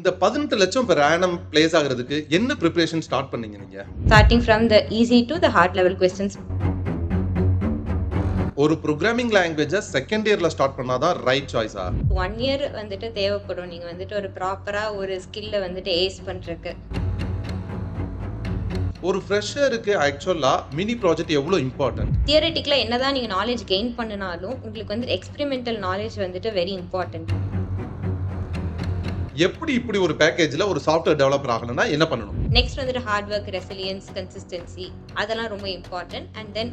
இந்த 18 லட்சம் per annum place ஆகுறதுக்கு என்ன ப்ரிப்பரேஷன் ஸ்டார்ட் பண்ணீங்க நீங்க? Starting from the easy to the hard level questions. ஒரு புரோகிராமிங் லாங்குவேஜ செகண்ட் இயர்ல ஸ்டார்ட் பண்ணாதான் ரைட் சாய்ஸா? 1 year வந்துட்டு தேவைப்படும். நீங்க வந்துட்டு ஒரு ப்ராப்பரா ஒரு ஸ்கில்ல வந்துட்டு ஏஸ் பண்றதுக்கு. ஒரு ஃப்ரெஷருக்கு ஆக்சுவலா மினி ப்ராஜெக்ட் எவ்வளவு இம்பார்ட்டன்ட்? தியரட்டிக்கலா என்னதான் நீங்க நாலேஜ் கெயின் பண்ணினாலும் உங்களுக்கு வந்து எக்ஸ்பெரிமெண்டல் நாலேஜ் வந்துட்டு வெரி இம்பார்ட்டன்ட். எப்படி இப்படி ஒரு பேக்கேஜ்ல ஒரு சாஃப்ட்வேர் டெவலப்பர் ஆகணும்னா என்ன பண்ணணும்? நெக்ஸ்ட் வந்துட்டு ஹார்ட் ஒர்க், ரெசிலியன்ஸ், கன்சிஸ்டன்சி அதெல்லாம் ரொம்ப இம்பார்ட்டன்ட். அண்ட் தென்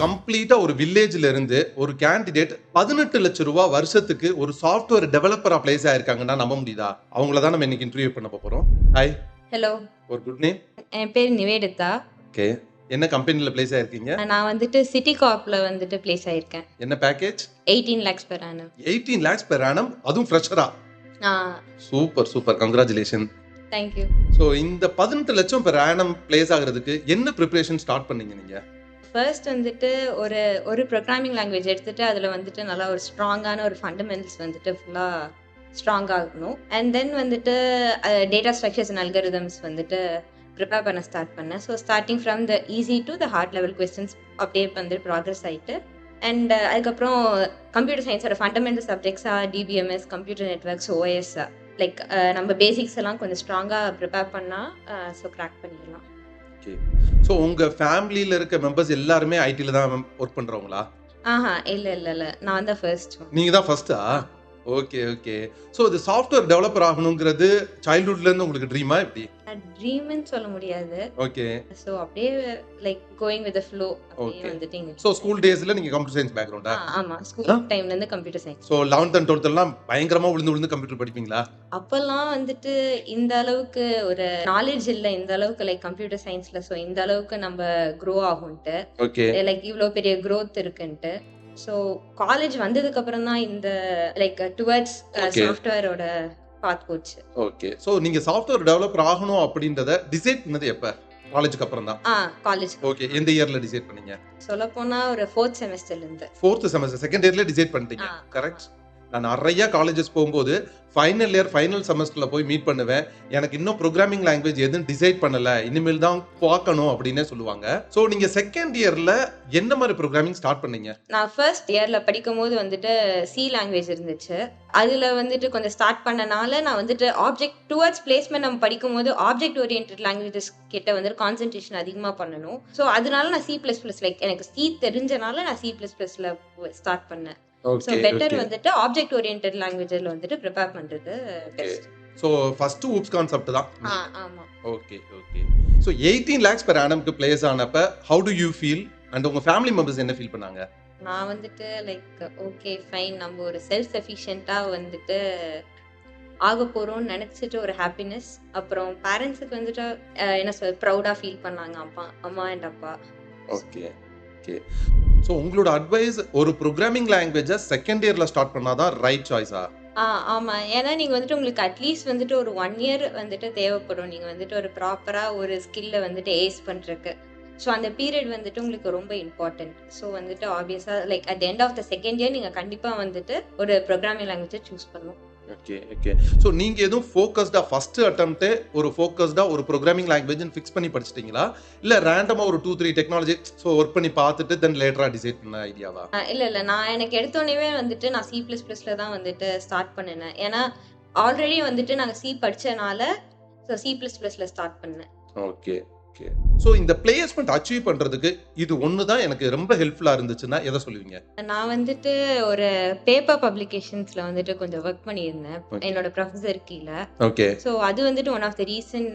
கம்ப்ளீட்டா ஒரு வில்லேஜ்ல இருந்து ஒரு கேண்டிடேட் 18 லட்சம் ரூபாய் வருஷத்துக்கு ஒரு சாஃப்ட்வேர் டெவலப்பரா பிளேஸ் ஆயிருக்காங்கன்னா நம்ப முடியுதா? அவங்கள தான் நம்ம இன்னைக்கு இன்டர்வியூ பண்ண போறோம். ஹாய். ஹலோ, ஒரு குட் நேம். என் பேர் நிவேதிதா. ஓகே. என்ன கம்பெனில பிளேஸ் ஆயிருக்கீங்க? நான் வந்துட்டு சிட்டி கார்ப்ல வந்துட்டு பிளேஸ் ஆயிருக்கேன். என்ன package? 18 lakhs per annum. 18 lakhs per annum, அதுவும் ஃப்ரெஷரா? Super super, congratulation. Thank you. So இந்த 18 லட்சம் பெர் ஆனம் பிளேஸ் ஆகுறதுக்கு என்ன ப்ரிப்பரேஷன் ஸ்டார்ட் பண்ணீங்க நீங்க? ஃபர்ஸ்ட் வந்துட்டு ஒரு ஒரு ப்ரோக்ராமிங் லாங்குவேஜ் எடுத்துட்டு அதில் வந்துட்டு நல்லா ஒரு ஸ்ட்ராங்கான ஒரு ஃபண்டமெண்டல்ஸ் வந்துட்டு ஃபுல்லாக ஸ்ட்ராங்காக இருக்கணும். அண்ட் தென் வந்துட்டு டேட்டா ஸ்ட்ரக்சர்ஸ் அண்ட் அல்கரிதம்ஸ் வந்துட்டு ப்ரிப்பேர் பண்ண ஸ்டார்ட் பண்ணேன். So starting from the easy to the hard level questions அப்படியே வந்து ப்ராக்ரஸ் ஆகிட்டு அண்ட் அதுக்கப்புறம் கம்ப்யூட்டர் சயின்ஸோட ஃபண்டமெண்டல் சப்ஜெக்ட்ஸாக DBMS, computer networks, OS like நம்ம பேசிக்ஸ் எல்லாம் கொஞ்சம் ஸ்ட்ராங்காக ப்ரிப்பேர் பண்ணால் ஸோ கிராக் பண்ணிடலாம். ஓகே. ஸோ உங்க ஃபேமிலியில இருக்க மெம்பர்ஸ் எல்லாருமே ஐடில தான் ஒர்க் பண்றவங்களா? இல்லை நான் தான் ஃபர்ஸ்ட். நீங்க தான் ஃபர்ஸ்டா? Okay okay. ஸோ இது சாஃப்ட்வேர் டெவலப்பர் ஆகணுங்கிறது சைல்ட்ஹுட்ல இருந்து உங்களுக்கு ட்ரீமா எப்படி? ட்ரீம்னு சொல்ல முடியாது. ஓகே. ஸோ அப்படியே like going with the flow அப்படியே Okay. வந்துட்டு இங்க. ஸோ ஸ்கூல் டேஸ்ல நீங்க கம்ப்யூட்டர் சயின்ஸ் பேக்ரவுண்டா? ஆமா, ஸ்கூல் ஆ? டைம்ல இருந்து computer science. So 11th and 12th எல்லாம் பயங்கரமா விழுந்து விழுந்து கம்ப்யூட்டர் படிப்பீங்களா? அப்பெல்லாம் வந்துட்டு இந்த அளவுக்கு ஒரு நாலேஜ் இல்ல, இந்த அளவுக்கு லைக் கம்ப்யூட்டர் சயின்ஸ்ல. ஸோ இந்த அளவுக்கு நம்ம க்ரோ ஆகும்ட்டு, ஓகே லைக் இவ்வளோ பெரிய growth இருக்குன்ட்டு. ஸோ காலேஜ் வந்ததுக்கு அப்புறம் தான் இந்த லைக் டுவர்ட்ஸ் Okay. சாஃப்ட்வேரோட பாத் போச்சு. ஓகே. ஸோ நீங்க சாஃப்ட்வேர் டெவலப்பர் ஆகணும் அப்படின்றத டிசைட் பண்ணது எப்ப? காலேஜுக்கு அப்புறம் தான். College okay. எந்த இயர்ல டிசைட் பண்ணீங்க? சொல்ல போனா ஒரு 4th செமஸ்டர்ல இருந்து. 4th செமஸ்டர் செகண்ட் இயர்ல டிசைட் பண்ணிட்டீங்க. கரெக்ட். நான் நிறைய காலேஜஸ் போகும்போது ஃபைனல் இயர் ஃபைனல் செமஸ்டர்ல போய் மீட் பண்ணுவேன். எனக்கு இன்னும் ப்ரோக்ராமிங் லாங்குவேஜ் எதுவும் டிசைட் பண்ணல, இனிமேல் தான் பார்க்கணும் அப்படின்னே சொல்லுவாங்க. ஸோ நீங்க செகண்ட் இயர்ல என்ன மாதிரி ப்ரோக்ராமிங் ஸ்டார்ட் பண்ணீங்க? நான் ஃபர்ஸ்ட் இயர்ல படிக்கும்போது வந்துட்டு சி லாங்குவேஜ் இருந்துச்சு. அதுல வந்துட்டு கொஞ்சம் ஸ்டார்ட் பண்ணனால நான் வந்துட்டு ஆப்ஜெக்ட் டுவர்ட்ஸ் பிளேஸ்மெண்ட் நம்ம படிக்கும்போது ஆப்ஜெக்ட் ஓரியன்டட் லாங்குவேஜஸ் கிட்ட வந்துட்டு கான்சென்ட்ரேஷன் அதிகமா பண்ணணும். ஸோ அதனால நான் C++ லைக் எனக்கு சி தெரிஞ்சனால நான் C++ல ஸ்டார்ட் பண்ணேன். ஸோ பெட்டர் வந்துட்டு ஆப்ஜெக்ட் ஓரியன்டட் லாங்குவேஜ்ல வந்துட்டு ப்ரிப்பேர் பண்றது best. So first oops concept தான். ஆமா. Okay okay. So 18 lakhs per annumக்கு பிளேஸ் ஆனப்ப how do you feel and உங்க ஃபேமிலி மெம்பர்ஸ் என்ன ஃபீல் பண்ணாங்க? நான் வந்துட்டு லைக் ஓகே ஃபைன், நம்ம ஒரு செல்ஃப் சஃபிஷியண்டா வந்துட்டு ஆக போறோம்னு நினைச்சிட்டு ஒரு ஹாப்பினஸ். அப்புறம் பேரண்ட்ஸுக்கு வந்துட்டு என்ன சொல் ப்ரௌடா ஃபீல் பண்ணாங்க அம்மா அண்ட் அப்பா. Okay okay. ஸோ உங்களோட அட்வைஸ் ஒரு ப்ரோக்ராமிங் லாங்குவேஜை செகண்ட் இயர்ல ஸ்டார்ட் பண்ணாதான் ரைட் சாய்ஸா? ஆமா. ஏன்னா நீங்க வந்துட்டு உங்களுக்கு அட்லீஸ்ட் வந்துட்டு ஒரு 1 year வந்துட்டு தேவைப்படும். நீங்க வந்துட்டு ஒரு ப்ராப்பரா ஒரு ஸ்கில்ல வந்துட்டு ஏஸ் பண்றதுக்கு. ஸோ அந்த பீரியட் வந்துட்டு உங்களுக்கு ரொம்ப இம்பார்ட்டன்ட். ஸோ வந்துட்டு ஆப்வியஸா like at end of the second year நீங்க கண்டிப்பா வந்துட்டு ஒரு ப்ரோக்ராமிங் லாங்குவேஜை சூஸ் பண்ணணும். Okay okay. ஸோ நீங்க எதுவும் ஃபோக்கஸ்டா ஃபர்ஸ்ட் அட்டெம்ப்டே ஒரு ஃபோக்கஸ்டா ஒரு ப்ரோக்ராமிங் லாங்குவேஜ்னு ஃபிக்ஸ் பண்ணி படிச்சிட்டீங்களா, இல்ல ரேண்டமா ஒரு 2-3 டெக்னாலஜி ஸோ ஒர்க் பண்ணி பார்த்துட்டு தென் லேட்டரா டிசைட் பண்ண ஐடியாவா? இல்ல நான் எனக்கு எடுத்தோடனே வந்துட்டு நான் C++ல தான் வந்துட்டு ஸ்டார்ட் பண்ணினேன். ஏன்னா ஆல்ரெடி வந்துட்டு நாங்க சி படிச்சனால ஸோ C++ல ஸ்டார்ட் பண்ணேன். Okay okay. ஸோ இந்த பிளேஸ்மெண்ட் அச்சீவ் பண்றதுக்கு இது ஒன்று தான் எனக்கு ரொம்ப ஹெல்ப்ஃபுல்லா இருந்துச்சுன்னா எதை சொல்லுவீங்க? நான் வந்துட்டு ஒரு பேப்பர் பப்ளிகேஷன்ஸ்ல வந்துட்டு கொஞ்சம் ஒர்க் பண்ணியிருந்தேன் Okay. என்னோட ப்ரொஃபஸர் கீழ. ஓகே ஸோ அது வந்துட்டு ஒன் ஆஃப் த ரீசன்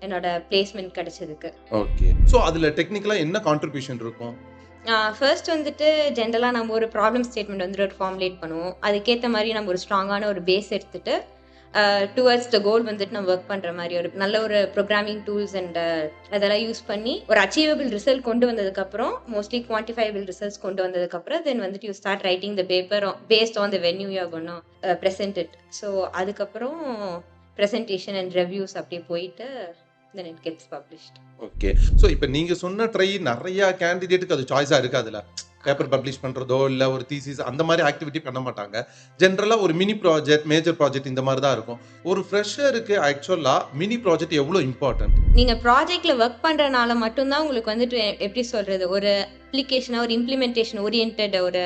என்னோட பிளேஸ்மெண்ட் கிடைச்சதுக்கு. ஓகே. ஸோ அதுல டெக்னிக்கலா என்ன கான்ட்ரிபியூஷன் இருக்கும்? ஃபர்ஸ்ட் வந்துட்டு ஜென்ரலாக நம்ம ஒரு ப்ராப்ளம் ஸ்டேட்மெண்ட் வந்துட்டு ஒரு ஃபார்முலேட் பண்ணுவோம். அதுக்கேற்ற மாதிரி நம்ம ஒரு ஸ்ட்ராங்கான ஒரு பேஸ் எடுத்துட்டு டுவர்ட்ஸ் த கோல் வந்துட்டு நம்ம ஒர்க் பண்ணுற மாதிரி ஒரு நல்ல ஒரு ப்ரோக்ராமிங் டூல்ஸ் அண்ட் அதெல்லாம் யூஸ் பண்ணி ஒரு அச்சீவபிள் ரிசல்ட் கொண்டு வந்ததுக்கப்புறம் மோஸ்ட்லி குவான்டிஃபைபிள் ரிசல்ட்ஸ் கொண்டு வந்ததுக்கப்புறம் தென் வந்துட்டு you start writing the paper based on the venue you are gonna present it. So அதுக்கப்புறம் ப்ரெசன்டேஷன் அண்ட் ரிவ்யூஸ் அப்படியே போயிட்டு then it gets published. Okay. So இப்போ நீங்க சொன்ன ட்ரை நிறைய கேண்டிடேட்டுக்கு அது சாய்ஸா இருக்காதுல்ல? பேப்பர் பப்ளிஷ் பண்றதோ இல்ல ஒரு தீசிஸ் அந்த மாதிரி ஆக்டிவிட்டி பண்ண மாட்டாங்க. ஜெனரலா ஒரு மினி ப்ராஜெக்ட், மேஜர் ப்ராஜெக்ட் இந்த மாதிரி தான் இருக்கும். ஒரு ஃப்ரெஷருக்கு ஆக்சுவலா மினி ப்ராஜெக்ட் எவ்வளவு இம்பார்ட்டன்ட்? நீங்க ப்ராஜெக்ட்ல ஒர்க் பண்றனால மட்டும் தான் உங்களுக்கு வந்துட்டு எப்படி சொல்றது? ஒரு அப்ளிகேஷனா, ஒரு இம்ப்ளிமெண்டேஷன் ஓரியன்டட் ஒரு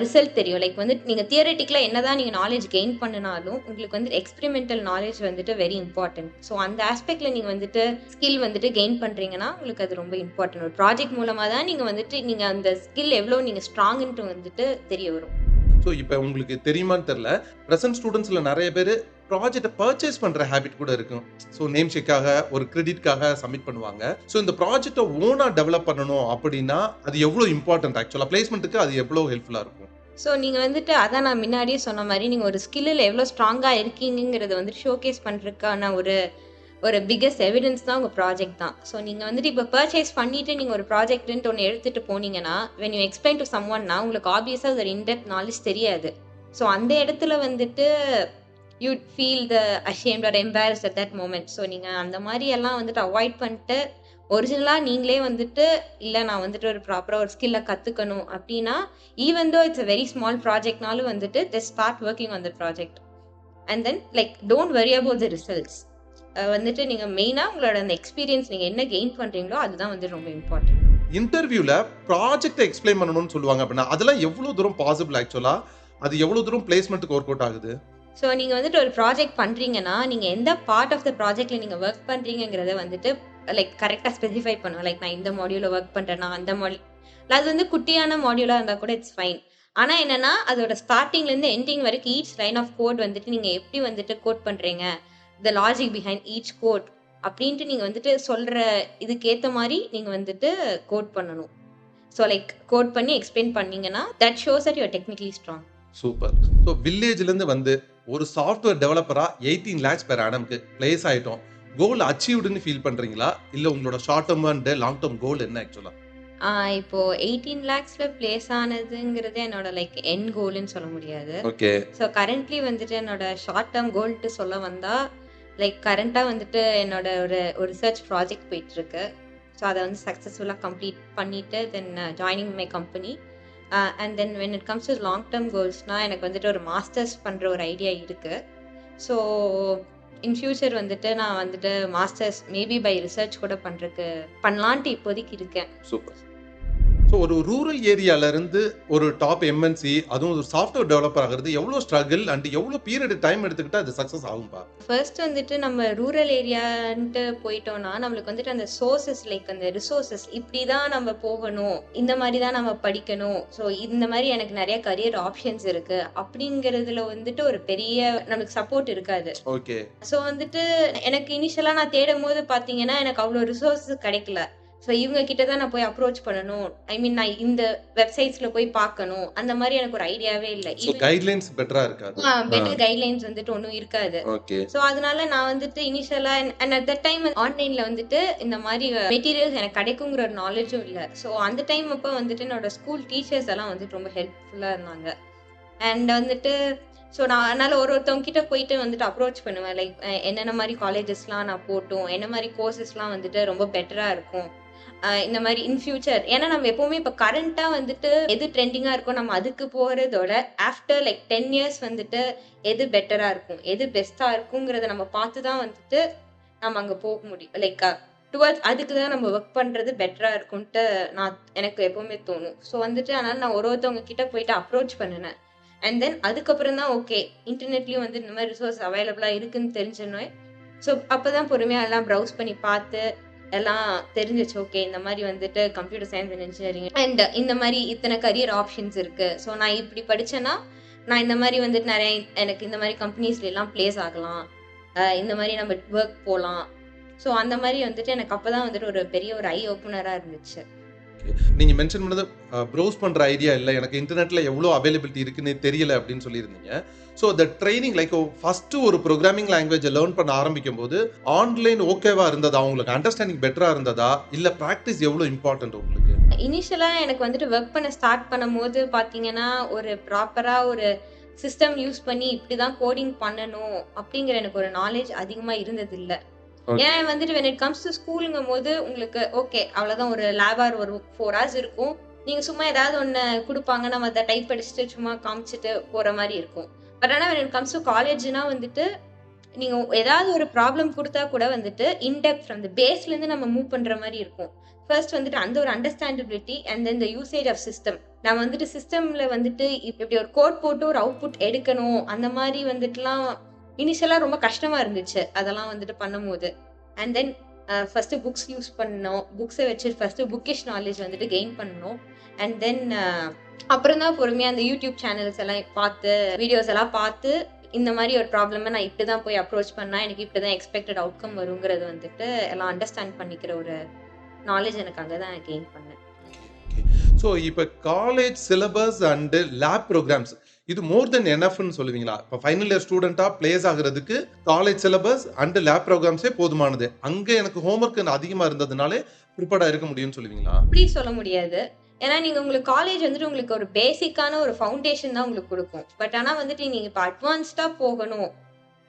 ரிசல்ட் தெரியும். லைக் வந்துட்டு நீங்க தியரட்டிக்கலா என்னதான் நீங்க நாலேட்ஜ் கெயின் பண்ணுனாலும், உங்களுக்கு வந்து எக்ஸ்பெரிமெண்டல் நாலேட்ஜ் வந்துட்டு வெரி இம்பார்ட்டன்ட். ஸோ அந்த ஆஸ்பெக்ட்ல நீங்க வந்துட்டு ஸ்கில் வந்துட்டு கெயின் பண்றீங்கன்னா, உங்களுக்கு அது ரொம்ப இம்பார்ட்டன்ட். ஒரு ப்ராஜெக்ட் மூலமா தான் நீங்க அந்த ஸ்கில் எவ்ளோ நீங்க ஸ்ட்ராங்ன்ட்டு வந்துட்டு தெரிய வரும். ஸோ இப்ப உங்களுக்கு தெரியுமான்னு தெரியல. பிரசன்ட் ஸ்டூடண்ட்ஸ்ல நெறைய பேரு ப்ராஜெக்ட்ட பர்ச்சேஸ் பண்ற ஹேபிட் கூட இருக்கும். ஸோ நேம் ஷேக்காக, ஒரு கிரெடிட்காக சப்மிட் பண்ணுவாங்க. ஸோ இந்த ப்ராஜெக்ட்ட ஓனா டெவலப் பண்ணணும் அப்படின்னா, அது எவ்வளோ இம்பார்ட்டன்ட் ஆக்சுவலா பிளேஸ்மென்ட்க்கு அது எவ்வளோ ஹெல்ப்ஃபுல்லா இருக்கும்? ஸோ நீங்க வந்துட்டு அதான் நான் முன்னாடியே சொன்ன மாரி, நீங்க ஒரு ஸ்கில்லுல எவ்ளோ ஸ்ட்ராங்கா இருக்கீங்கங்கிறத வந்துட்டு ஷோகேஸ் பண்றதுக்கான ஒரு ஒரு பிக்கஸ்ட் எவிடன்ஸ் தான் உங்க ப்ராஜெக்ட் தான். ஸோ நீங்க வந்துட்டு இப்ப பர்ச்சேஸ் பண்ணிட்டு நீங்க ஒரு ப்ராஜெக்ட்ன்ட்டு ஒண்ணு எடுத்துட்டு போனீங்கன்னா, வென் யூ எக்ஸ்பிளைன் டூ சம்ஒன்னா உங்களுக்கு ஆப்வியஸா அது ஒரு இன் டெப்த் நாலேட்ஜ் தெரியாது. ஸோ அந்த இடத்துல வந்துட்டு you'd feel the ashamed or embarrassed at that moment. So நீங்க அந்த மாரி எல்லாம் வந்துட்டு அவாய்ட் பண்ணிட்டு, ஒரிஜினலா நீங்களே வந்துட்டு, இல்ல நான் வந்துட்டு ஒரு ப்ராப்பரா ஒரு ஸ்கில்ல கத்துக்கணும் அப்டின்னா, even though it's a very small ப்ராஜெக்ட்னாலும் வந்துட்டு just start working on the project. And then like don't worry about the results. வந்துட்டு நீங்க மெயினா உங்களோட அந்த எக்ஸ்பீரியன்ஸ் நீங்க என்ன கெயின் பண்றீங்களோ அதுதான் வந்து ரொம்ப இம்பார்ட்டன்ட். இன்டர்வியூல ப்ராஜெக்ட்ட எக்ஸ்பிளைன் பண்ணணும்னு சொல்லுவாங்க அப்படின்னா, அதெல்லாம் எவ்வளோ தூரம் பாசிபிள் ஆக்சுவலா? அது எவ்வளோ தூரம் பிளேஸ்மென்ட்க்கு ஒர்க் அவுட் ஆகுது? ஸோ நீங்க வந்துட்டு ஒரு ப்ராஜெக்ட் பண்றீங்கன்னா, நீங்க எந்த பார்ட் ஆஃப் த ப்ராஜெக்ட்ல நீங்க வொர்க் பண்றீங்கங்கிறத வந்துட்டு லைக் கரெக்ட்டா ஸ்பெசிஃபை பண்ணணும். லைக் நான் இந்த மாடியூல்ல வொர்க் பண்றேன், நான் அந்த அது வந்து குட்டியான மாடியூலா இருந்தா கூட இட்ஸ் ஃபைன். ஆனா என்னன்னா, அதோட ஸ்டார்ட்டிங்லேருந்து எண்டிங் வரைக்கும் ஈச் லைன் ஆஃப் கோட் வந்துட்டு நீங்க எப்படி வந்துட்டு கோட் பண்றீங்க, the logic behind each code அப்படின்ட்டு நீங்க வந்துட்டு சொல்ற இதுக்கேத்த மாரி நீங்க வந்துட்டு கோட் பண்ணணும். ஸோ லைக் கோட் பண்ணி எக்ஸ்பிளைன் பண்ணீங்கன்னா, that shows that you are technically strong. Super. So வில்லேஜ்லேருந்து வந்து ஒரு சாஃப்ட்வேர் டெவலப்பரா 18 லேக்ஸ் பெர் ஆனம்க்கு பிளேஸ் ஆயிட்டோம். கோல் அச்சீவ்டுன்னு ஃபீல் பண்றீங்களா? இல்ல உங்களோட short term and long term goal என்ன ஆக்சுவலா? இப்போ 18 லேக்ஸ்ல பிளேஸ் ஆனதுங்கிறது என்னோட லைக் எண்ட் கோல்ன்னு சொல்ல முடியாது. ஓகே. ஸோ கரண்ட்லி வந்துட்டு என்னோட ஷார்ட் டெர்ம் கோல்ட்டு சொல்ல வந்தா, லைக் கரண்ட்டா வந்துட்டு என்னோட ஒரு ஒரு ரிசர்ச் ப்ராஜெக்ட் போயிட்டுருக்கு. ஸோ அத வந்து சக்ஸஸ்ஃபுல்லா கம்ப்ளீட் பண்ணிட்டு then joining my company. And then when it comes to long term கோல்ஸ்னா எனக்கு வந்துட்டு ஒரு மாஸ்டர்ஸ் பண்ற ஒரு ஐடியா இருக்கு. ஸோ இன் ஃபியூச்சர் வந்துட்டு நான் வந்துட்டு மாஸ்டர்ஸ் மேபி பை ரிசர்ச் கூட பண்ணலான்ட்டு இப்போதைக்கு இருக்கேன். சூப்பர். ஸோ ஒரு ரூரல் ஏரியால இருந்து ஒரு டாப் எம்என்சி அதுவும் ஒரு சாஃப்ட்வேர் டெவலப்பர் ஆகுறது எவ்வளோ ஸ்ட்ரகிள் அண்ட் எவ்வளோ பீரியட் டைம் எடுத்துக்கிட்டா அது சக்ஸஸ் ஆகும்பா? ஃபர்ஸ்ட் வந்துட்டு நம்ம ரூரல் ஏரியான்ட்டு போயிட்டோம்னா, நம்மளுக்கு வந்துட்டு அந்த சோர்சஸ் லைக் அந்த ரிசோர்சஸ் இப்படிதான் நம்ம போகணும். இந்த மாரி தான் நம்ம படிக்கணும். ஸோ இந்த மாரி எனக்கு நெறைய கரியர் ஆப்ஷன்ஸ் இருக்கு. அப்படிங்கிறதுல வந்துட்டு ஒரு பெரிய நமக்கு சப்போர்ட் இருக்காது. ஓகே. ஸோ வந்துட்டு எனக்கு இனிஷியலா நான் தேடும்போது பார்த்தீங்கன்னா, எனக்கு அவ்ளோ ரிசோர்ஸஸ் கிடைக்கல. ஸோ இவங்க கிட்ட தான் நான் போய் அப்ரோச் பண்ணணும். ஐ மீன் நான் இந்த வெப்சைட்ஸ்ல போய் பார்க்கணும். அந்த மாரி எனக்கு ஒரு ஐடியாவே இல்ல. ஸோ கைட்லைன்ஸ் பெட்டரா இருக்காது. பெட்டர் கைட்லைன்ஸ் வந்துட்டு ஒண்ணும் இருக்காது. ஓகே. ஸோ அதனால நான் வந்துட்டு இனிஷியலா அண்ட் அட் தட் டைம் ஆன்லைன்ல வந்துட்டு இந்த மாரி மெட்டீரியல்ஸ் எனக்கு கிடைக்குங்கிற ஒரு நாலேட்ஜும் இல்ல. ஸோ அந்த டைம் அப்ப வந்துட்டு என்னோட ஸ்கூல் டீச்சர்ஸ் எல்லாம் வந்துட்டு ரொம்ப ஹெல்ப்ஃபுல்லா இருந்தாங்க. அண்ட் வந்துட்டு ஸோ நான் அதனால ஒருத்தவங்க கிட்ட போயிட்டு வந்துட்டு அப்ரோச் பண்ணுவேன். லைக் என்னென்ன மாரி காலேஜஸ்லாம் நான் போட்டும், என்ன மாரி கோர்சஸ்லாம் வந்துட்டு ரொம்ப பெட்டரா இருக்கும். இந்த மாரி இன் ஃபியூச்சர் ஏன்னா நம்ம எப்பவுமே இப்ப கரண்ட்டா வந்துட்டு எது ட்ரெண்டிங்கா இருக்கோ நம்ம அதுக்கு போறதோட, ஆஃப்டர் லைக் 10 இயர்ஸ் வந்துட்டு எது பெட்டரா இருக்கும், எது பெஸ்ட்டா இருக்குங்கிறத நம்ம பார்த்து தான் வந்துட்டு நம்ம அங்க போக முடியும். லைக் டுவர்ட்ஸ் அதுக்கு தான் நம்ம ஒர்க் பண்றது பெட்டரா இருக்கும்ன்ட்டு எனக்கு எப்பவுமே தோணும். ஸோ வந்துட்டு அதனால நான் ஒருத்தவங்க கிட்ட போயிட்டு அப்ரோச் பண்ணுனேன். அண்ட் தென் அதுக்கப்புறம் தான் ஓகே, இன்டர்நெட்லயும் வந்து இந்த மாரி ரிசோர்ஸ் அவைலபிளா இருக்குன்னு தெரிஞ்சோனே, ஸோ அப்பதான் பொறுமையா எல்லாம் ப்ரௌஸ் பண்ணி பார்த்து எல்லாம் தெரிஞ்சுச்சு. ஓகே, இந்த மாரி வந்துட்டு computer science and engineering and இந்த மாரி இத்தனை கரியர் ஆப்ஷன்ஸ் இருக்கு. ஸோ நான் இப்படி படிச்சேன்னா, நான் இந்த மாரி வந்துட்டு நெறைய எனக்கு இந்த மாரி கம்பெனிஸ்ல எல்லாம் பிளேஸ் ஆகலாம். இந்த மாரி நம்ம ஒர்க் போலாம். ஸோ அந்த மாரி வந்துட்டு எனக்கு அப்பதான் வந்துட்டு ஒரு பெரிய ஒரு ஐ ஓப்பனரா இருந்துச்சு. நீங்க மென்ஷன் பண்ணது ப்ரௌஸ் பண்ற ஐடியா இல்ல. எனக்கு இன்டர்நெட்ல எவ்வளோ அவைலபிலிட்டி இருக்குன்னு தெரியல அப்படின்னு சொல்லியிருந்தீங்க. So the training like first ஒரு ப்ரோகிராமிங் லாங்குவேஜ லேர்ன் பண்ண ஆரம்பிக்கும்போது, ஆன்லைன் ஓகேவா இருந்ததா? உங்களுக்கு அண்டர்ஸ்டாண்டிங் பெட்டரா இருந்ததா? இல்ல பிராக்டிஸ் எவ்வளோ இம்பார்ட்டன்ட் உங்களுக்கு? இனிஷியலா எனக்கு வந்துட்டு ஒர்க் பண்ண ஸ்டார்ட் பண்ணும்போது பார்த்தீங்கன்னா, ஒரு ப்ராப்பரா ஒரு சிஸ்டம் யூஸ் பண்ணி இப்படிதான் கோடிங் பண்ணணும் அப்படிங்கிற எனக்கு ஒரு நாலேட்ஜ் அதிகமா இருந்ததில்ல. ஓகே. வந்துட்டு வென் இட் கம்ஸ் டூ ஸ்கூலுங்கும்போது உங்களுக்கு ஓகே, அவ்வளோதான் ஒரு லேப் ஆர் ஒரு 4 ஹார்ஸ் இருக்கும். நீங்க சும்மா ஏதாவது ஒண்ணு குடுப்பாங்க. நம்ம அத டைப் அடிச்சுட்டு சும்மா காமிச்சுட்டு போற மாரி இருக்கும். பட் ஆனா when it comes to காலேஜ்னா வந்துட்டு, நீங்க ஏதாவது ஒரு ப்ராப்ளம் குடுத்தா கூட வந்துட்டு, இன் டெப்த் ஃப்ரம் த பேஸ்லேருந்து நம்ம மூவ் பண்ற மாரி இருக்கும். ஃபர்ஸ்ட் வந்துட்டு அந்த ஒரு understandability and then the usage of system. நம்ம வந்துட்டு சிஸ்டம்ல வந்துட்டு இப்படி ஒரு கோட் போட்டு ஒரு அவுட்புட் எடுக்கணும். அந்த மாரி வந்துட்டுலாம் இனிஷியலா ரொம்ப கஷ்டமா இருந்துச்சு. அதெல்லாம் வந்துட்டு பண்ணும்போது. And then first books use பண்ணோம். புக்ஸ வச்சு ஃபர்ஸ்ட் புக்கிஷ் நாலேட்ஜ் வந்துட்டு கெயின் பண்ணணும். அண்ட் தென் அப்புறம் தான் பொறுமையா அந்த யூடியூப் சேனல்ஸ் எல்லாம் பார்த்து, வீடியோஸ் எல்லாம் பார்த்து, இந்த மாரி ஒரு ப்ராப்ளம நான் இப்படி தான் போய் அப்ரோச் பண்ணா, எனக்கு இப்படி தான் எக்ஸ்பெக்டட் அவுட்கம் வருங்கிறது வந்துட்டு எல்லாம் அண்டர்ஸ்டாண்ட் பண்ணிக்கிற ஒரு நாலேட்ஜ் எனக்கு அங்க தான் கெயின் பண்ணேன். ஸோ இப்போ college syllabus and lab programs இது மோர் தென் எனஃப்னு சொல்லுவீங்களா? இப்போ ஃபைனல் இயர் ஸ்டூடெண்டா பிளேஸ் ஆகுறதுக்கு காலேஜ் சிலபஸ் அண்ட் லேப் ப்ரோக்ராம்ஸே போதுமானது. அங்க எனக்கு ஹோம்ஒர்க் அதிகமா இருந்ததுனாலே ப்ரிப்பேர்டா இருக்க முடியும்னு சொல்லுவீங்களா? அப்படி சொல்ல முடியாது. ஏன்னா நீங்க உங்களுக்கு காலேஜ் வந்துட்டு உங்களுக்கு ஒரு பேசிக்கான ஒரு ஃபவுண்டேஷன் தான் உங்களுக்கு குடுக்கும். பட் ஆனா வந்துட்டு நீங்க இப்ப அட்வான்ஸ்டா போகணும்.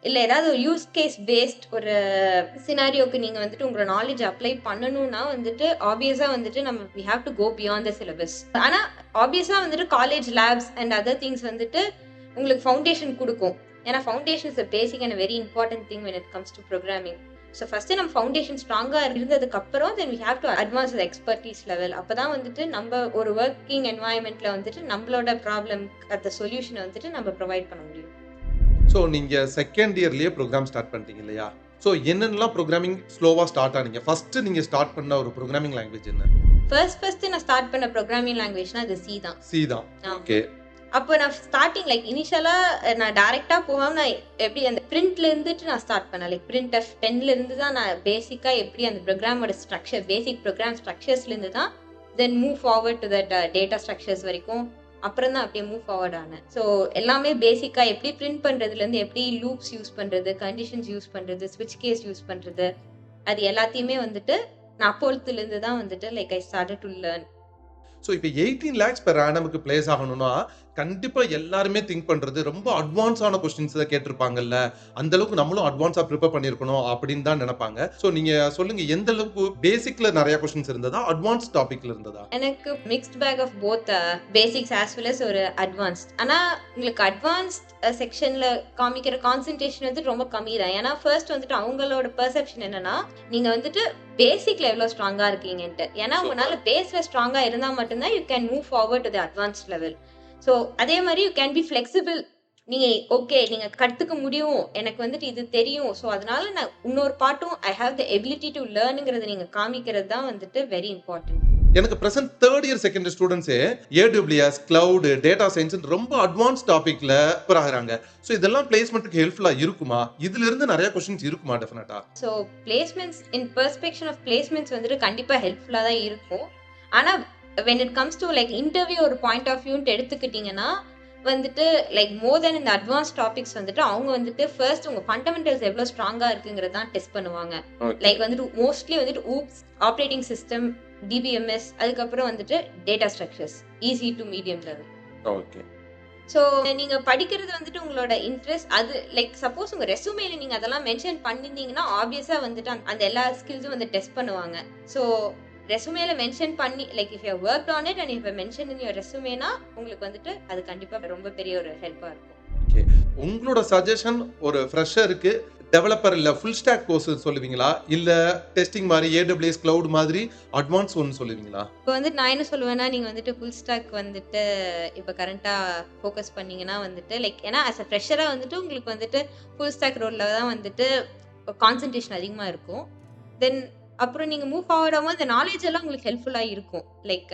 இல்ல ஏதாவது ஒரு யூஸ் கேஸ் பேஸ்ட் ஒரு சினாரியோக்கு நீங்க வந்துட்டு உங்களோட நாலேட்ஜ் அப்ளை பண்ணணும்னா வந்துட்டு ஆப்வியஸா வந்துட்டு நம்ம we have to go beyond the syllabus. ஆனா ஆப்வியஸா வந்துட்டு college labs and other things வந்துட்டு உங்களுக்கு ஃபவுண்டேஷன் குடுக்கும். ஏன்னா foundation is a basic and a very important thing when it comes to programming. So first நம்ம foundation ஸ்ட்ராங்கா இருந்ததுக்கு அப்புறம் then we have to advance the expertise level. அப்பதான் வந்துட்டு நம்ம ஒரு ஒர்க்கிங் என்வாயன்மெண்ட்ல வந்துட்டு நம்மளோட ப்ராப்ளம் அந்த சொல்யூஷனை வந்துட்டு நம்ம ப்ரொவைட் பண்ண முடியும். ஸோ நீங்க செகண்ட் இயர்லயே ப்ரோக்ராம் ஸ்டார்ட் பண்ணிட்டீங்க இல்லையா? ஸோ என்னென்னலாம் ப்ரோக்ராமிங் ஸ்லோவா ஸ்டார்ட் ஆனீங்க? ஃபர்ஸ்ட் நீங்க ஸ்டார்ட் பண்ண ஒரு ப்ரோக்ராமிங் லாங்குவேஜ் என்ன? ஃபர்ஸ்ட் நான் ஸ்டார்ட் பண்ண ப்ரோக்ராமிங் லாங்குவேஜ்னா அது சி தான். சி தான். ஓகே. அப்போ நான் ஸ்டார்டிங் லைக் இனிஷியலா நான் டைரக்டா போகாம நான் எப்படி அந்த பிரிண்ட்ல இருந்துட்டு நான் ஸ்டார்ட் பண்ணேன். லைக் பிரிண்ட் எஃப் 10ல இருந்து தான் நான் பேசிக்கா எப்படி அந்த ப்ரோக்ராமோட ஸ்ட்ரக்சர் பேசிக் ப்ரோக்ராம் ஸ்ட்ரக்சர்ஸ்ல இருந்து தான் then move forward to that data structures வரைக்கும் அப்புறம் தான் அப்படியே மூவ் ஃபார்வர்ட் ஆனேன். ஸோ எல்லாமே பேசிக்கா எப்படி பிரிண்ட் பண்றதுல இருந்து எப்படி லூப்ஸ் யூஸ் பண்றது, கண்டிஷன்ஸ் யூஸ் பண்றது, ஸ்விட்ச் கேஸ் யூஸ் பண்றது, அது எல்லாத்தையுமே வந்துட்டு நான் அப்போத்துல இருந்து தான் வந்துட்டு like I started to learn. So இப்போ 18 லேக்ஸ் பெர் ஆனமுக்கு பிளேஸ் ஆகணும்னா கண்டிப்பா எல்லாருமே திங்க் பண்றது ரொம்ப அட்வான்ஸான கொஸ்டின்ஸ் தான் கேட்டிருப்பாங்கல்ல, அந்த அளவுக்கு நம்மளும் அட்வான்ஸா ப்ரிப்பேர் பண்ணியிருக்கணும் அப்படின்னு தான் நினைப்பாங்க. ஸோ நீங்க சொல்லுங்க, எந்த அளவுக்கு பேசிக்ல நிறைய கொஸ்டின்ஸ் இருந்ததா, அட்வான்ஸ் டாபிக்ல இருந்ததா? எனக்கு mixed bag of both basics as well as ஒரு அட்வான்ஸ்ட். ஆனா உங்களுக்கு அட்வான்ஸ்ட் செக்ஷன்ல காமிக்கிற கான்சென்ட்ரேஷன் வந்து ரொம்ப கம்மி தான். ஏன்னா ஃபர்ஸ்ட் வந்துட்டு அவங்களோட பெர்செப்ஷன் என்னன்னா நீங்க வந்துட்டு பேசிக்ல எவ்வளவு ஸ்ட்ராங்கா இருக்கீங்கன்ட்டு. ஏன்னா உங்களால பேஸ்ல ஸ்ட்ராங்கா இருந்தா மட்டும்தான் you can move forward to the advanced level. So அதே மாதிரி யூ கேன் பி ஃபிளெக்சிபிள். நீங்க ஓகே நீங்க கத்துக்க முடியும், எனக்கு வந்துட்டு இது தெரியும், ஸோ அதனால நான் இன்னொரு பாட்டும் I have the ability to லேர்னுங்கிறத நீங்க காமிக்கிறது தான் வந்துட்டு வெரி இம்பார்ட்டன்ட். எனக்கு present third year second year ஸ்டூடெண்ட்ஸே AWS, கிளவுட், டேட்டா சயின்ஸ் ரொம்ப அட்வான்ஸ் டாபிக்ல ஆகுறாங்க. ஸோ இதெல்லாம் பிளேஸ்மெண்ட்டுக்கு ஹெல்ப்ஃபுல்லா இருக்குமா? இதுல இருந்து நிறைய கொஸ்டின்ஸ் இருக்குமா? Definitely. So placements in perspective of placements வந்துட்டு கண்டிப்பா ஹெல்ப்ஃபுல்லா தான் இருக்கும். ஆனா when it comes to like interview ஒரு பாயிண்ட் ஆஃப் வியூன்னு எடுத்துக்கிட்டீங்கன்னா வந்துட்டு லைக் மோர் தென் இந்த அட்வான்ஸ் டாபிக்ஸ் வந்துட்டு அவங்க வந்துட்டு ஃபர்ஸ்ட் உங்க ஃபண்டமெண்டல்ஸ் எவ்வளவு ஸ்ட்ராங்கா இருக்குங்கிறத தான் டெஸ்ட் பண்ணுவாங்க. லைக் வந்துட்டு மோஸ்ட்லி வந்துட்டு ஊப்ஸ், ஆப்ரேட்டிங் சிஸ்டம், DBMS, அதுக்கப்புறம் வந்துட்டு data structures, easy to medium level. Okay. So நீங்க படிக்கிறது வந்துட்டு உங்களோட இன்ட்ரெஸ்ட் அது லைக் சப்போஸ் உங்க ரெஸ்யூமேல நீங்க அதெல்லாம் மென்ஷன் பண்ணிருந்தீங்கன்னா ஆப்வியஸா வந்துட்டு அந்த எல்லா ஸ்கில்ஸும் வந்து டெஸ்ட் பண்ணுவாங்க. ஸோ ரெஸ்யூமேல மென்ஷன் பண்ணி like if you worked on it and if you mention in your ரெஸ்யூமேனா உங்களுக்கு வந்துட்டு அது கண்டிப்பா ரொம்ப பெரிய ஒரு ஹெல்ப்பா இருக்கும். ஓகே. உங்களோட சஜஷன் ஒரு ஃப்ரெஷருக்கு டெவலப்பர் இல்ல ஃபுல் ஸ்டாக் கோர்ஸ் சொல்லுவீங்களா, இல்ல டெஸ்டிங் மாதிரி AWS கிளவுட் மாதிரி அட்வான்ஸ் ஒன்னு சொல்லுவீங்களா? இப்போ வந்துட்டு நான் என்ன சொல்லுவேன்னா நீங்க வந்துட்டு ஃபுல் ஸ்டாக் வந்துட்டு இப்போ கரண்டா ஃபோக்கஸ் பண்ணீங்கன்னா வந்துட்டு லைக் ஏன்னா ஆஸ் அ ஃப்ரெஷரா வந்துட்டு உங்களுக்கு வந்துட்டு ஃபுல் ஸ்டாக் ரோல்ல தான் வந்துட்டு கான்சென்ட்ரேஷன் அதிகமா இருக்கும். தென் அப்புறம் நீங்க மூவ் ஃபார்வர்ட் ஆகும்போது இந்த நாலேஜ் எல்லாம் உங்களுக்கு ஹெல்ப்ஃபுல்லா இருக்கும். லைக்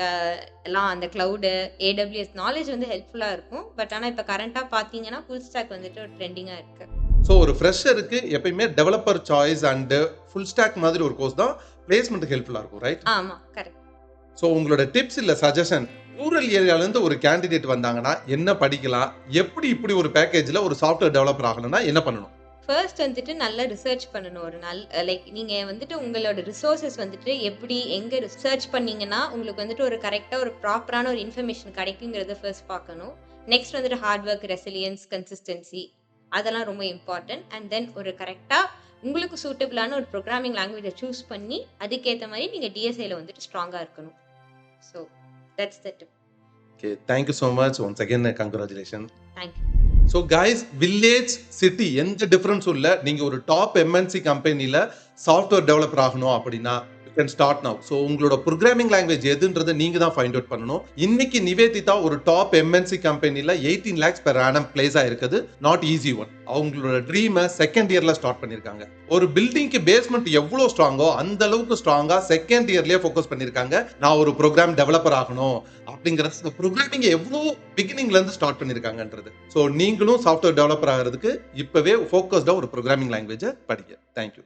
எல்லாம் அந்த கிளவுடு, AWS நாலேஜ் வந்து ஹெல்ப்ஃபுல்லா இருக்கும். பட் ஆனா இப்போ கரண்டா பாத்தீங்கன்னா ஃபுல் ஸ்டாக் வந்துட்டு ஒரு ட்ரெண்டிங்கா இருக்கு. ஸோ ஒரு ஃப்ரெஷருக்கு எப்பயுமே developer choice and full stack மாதிரி ஒரு கோர்ஸ் தான் பிளேஸ்மெண்ட்டுக்கு ஹெல்ப்ஃபுல்லா இருக்கும், ரைட்? ஆமா, கரெக்ட். ஸோ உங்களோட டிப்ஸ் இல்ல சஜஷன், ரூரல் ஏரியால இருந்து ஒரு கேண்டிடேட் வந்தாங்கன்னா என்ன படிக்கலாம், எப்படி இப்படி ஒரு பேக்கேஜ்ல ஒரு சாஃப்ட்வேர் டெவலப்பர் ஆகணும்னா என்ன பண்ணணும்? ஃபர்ஸ்ட் வந்துட்டு நல்லா ரிசர்ச் பண்ணணும். ஒரு லைக் நீங்க வந்துட்டு உங்களோட ரிசோர்சஸ் வந்துட்டு எப்படி எங்க ரிசர்ச் பண்ணீங்கன்னா உங்களுக்கு வந்துட்டு ஒரு கரெக்டா ஒரு ப்ராப்பரான ஒரு இன்ஃபர்மேஷன் கிடைக்குங்கிறத ஃபர்ஸ்ட் பார்க்கணும். நெக்ஸ்ட் வந்துட்டு ஹார்ட் ஒர்க், ரெசிலியன்ஸ், கன்சிஸ்டன்சி அதெல்லாம் ரொம்ப இம்பார்ட்டன்ட். அண்ட் தென் ஒரு கரெக்டா உங்களுக்கு சூட்டபிளான ஒரு ப்ரோக்ராமிங் லாங்குவேஜை சூஸ் பண்ணி அதுக்கேற்ற மாதிரி நீங்க DSAல வந்துட்டு ஸ்ட்ராங்கா இருக்கணும். So that's the tip. Okay, thank you so much once again congratulation. Thank you. So guys, village city எந்த டிஃபரன்ஸும் இல்லை. நீங்க ஒரு டாப் எம்என்சி கம்பெனில சாஃப்ட்வேர் டெவலப்பர் ஆகணும் அப்படின்னா you can start now. So உங்களோட ப்ரோக்ராமிங் லாங்குவேஜ் எதுன்றதை நீங்க தான் ஃபைண்ட் அவுட் பண்ணணும். இன்னைக்கு நிவேதிதா ஒரு டாப் எம்என்சி கம்பெனில 18 lakhs per annum பிளேஸ் ஆயிருக்குது. Not easy one. அவங்களோட ட்ரீமை செகண்ட் இயர்ல ஸ்டார்ட் பண்ணிருக்காங்க. ஒரு பில்டிங்க்கு பேஸ்மெண்ட் எவ்வளவு ஸ்ட்ராங்கோ அந்த அளவுக்கு ஸ்ட்ராங்கா செகண்ட் இயர்லயே ஃபோக்கஸ் பண்ணிருக்காங்க. நான் ஒரு ப்ரோக்ராம் டெவலப்பர் ஆகணும் அப்படிங்கறது ப்ரோக்ராமிங் எவ்வளவு பிகினிங்ல இருந்து ஸ்டார்ட் பண்ணிருக்காங்கன்றது. ஸோ நீங்களும் சாஃப்ட்வேர் டெவலப்பர் ஆகிறதுக்கு இப்பவே ஃபோக்கஸ்டா ஒரு ப்ரோக்ராமிங் லாங்குவேஜை படிங்க. தேங்க்யூ.